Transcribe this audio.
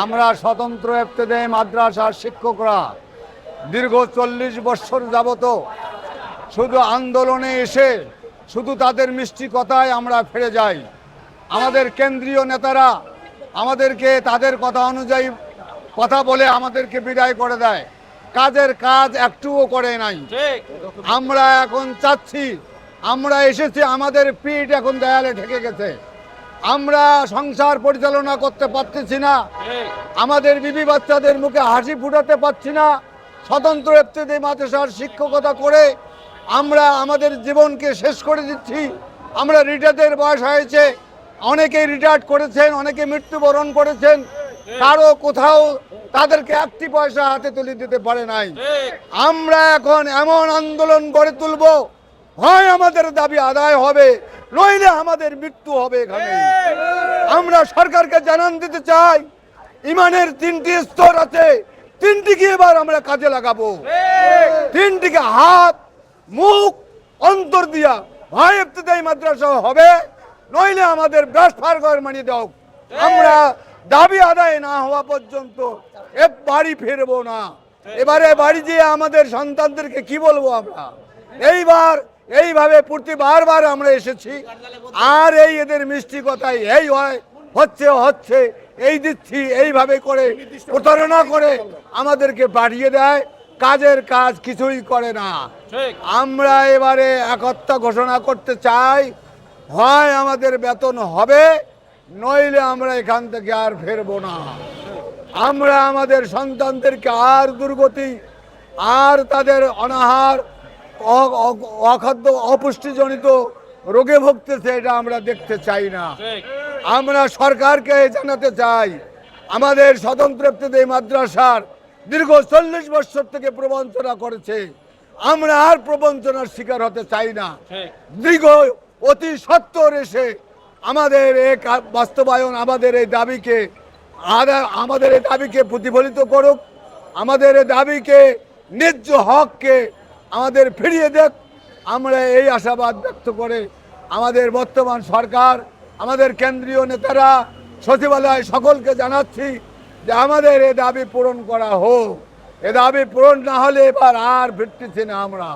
আমরা স্বতন্ত্র ইবতেদায়ী মাদ্রাসার শিক্ষকরা দীর্ঘ 40 বছর যাবত শুধু আন্দোলনে এসে শুধু তাদের মিষ্টি কথায় আমরা ফিরে যাই। আমাদের কেন্দ্রীয় নেতারা আমাদেরকে তাদের কথা অনুযায়ী কথা বলে আমাদেরকে বিদায় করে দেয়, কাজের কাজ একটুও করে নাই। আমরা এখন চাচ্ছি, আমরা এসেছি, আমাদের পিঠ এখন দেয়ালে ঠেকে গেছে, আমরা সংসার পরিচালনা করতে পারতেছি না, আমাদের বিবি বাচ্চাদের মুখে হাসি ফুটাতে পারছি না। স্বতন্ত্র ইবতেদায়ী মাদ্রাসার শিক্ষকতা করে আমরা আমাদের জীবনকে শেষ করে দিচ্ছি। আমরা রিটায়ার্ডের বয়স হয়েছে, অনেকেই রিটায়ার্ড করেছেন, অনেকে মৃত্যুবরণ করেছেন, কারো কোথাও তাদেরকে একটি পয়সা হাতে তুলে দিতে পারে নাই। আমরা এখন এমন আন্দোলন গড়ে তুলব, হয় আমাদের দাবি আদায় হবে, নইলে আমাদের মৃত্যু হবে এখানে। আমরা সরকারকে জানান দিতে চাই, ইমানের 3টি স্তর আছে, 3টিকে এবার আমরা কাজে লাগাবো। 3টিকে হাত, মুখ, অন্তর দিয়া হয় ইবতেদায়ী মাদ্রাসা হবে, নইলে আমাদের ব্রাশফার ঘর মানিয়ে দাও। আমরা দাবি আদায় না হওয়া পর্যন্ত বাড়ি ফিরবো না। এবারে বাড়ি যেয়ে আমাদের সন্তানদেরকে কি বলবো আমরা? এইভাবে বারবার আমরা এসেছি, আর এদের মিষ্টি কথাই এই হয়, হচ্ছে এই দিচ্ছি, এইভাবে করে প্রতারণা করে আমাদেরকে পাঠিয়ে দেয়, কাজের কাজ কিছুই করে না। আমরা এবারে একতা ঘোষণা করতে চাই, হয় আমাদের বেতন হবে, নইলে আমরা এখান থেকে আর ফিরবো না। আমরা আমাদের সন্তানদেরকে আর দুর্গতি, আর তাদের অনাহার, অখাদ্য, অপুষ্টিজনিত রোগে ভুগতেছে, এটা আমরা দেখতে চাই না। আমরা সরকারকে জানাতে চাই, আমাদের স্বতন্ত্র ইবতেদায়ী মাদ্রাসার দীর্ঘ 40 বছর থেকে প্রবঞ্চনা করেছে, আমরা আর প্রবঞ্চনার শিকার হতে চাই না। দীর্ঘ অতি সত্বর এসে আমাদের এক বাস্তবায়ন, আমাদের এই দাবিকে প্রতিফলিত করুক, আমাদের এই দাবিকে, ন্যায্য হককে আমাদের ফিরিয়ে দেখ। আমরা এই আশাবাদ ব্যক্ত করে আমাদের বর্তমান সরকার, আমাদের কেন্দ্রীয় নেতারা, সচিবালয় সকলকে জানাচ্ছি যে আমাদের এ দাবি পূরণ করা হোক। এ দাবি পূরণ না হলে এবার আর ফিরতেছি না আমরা।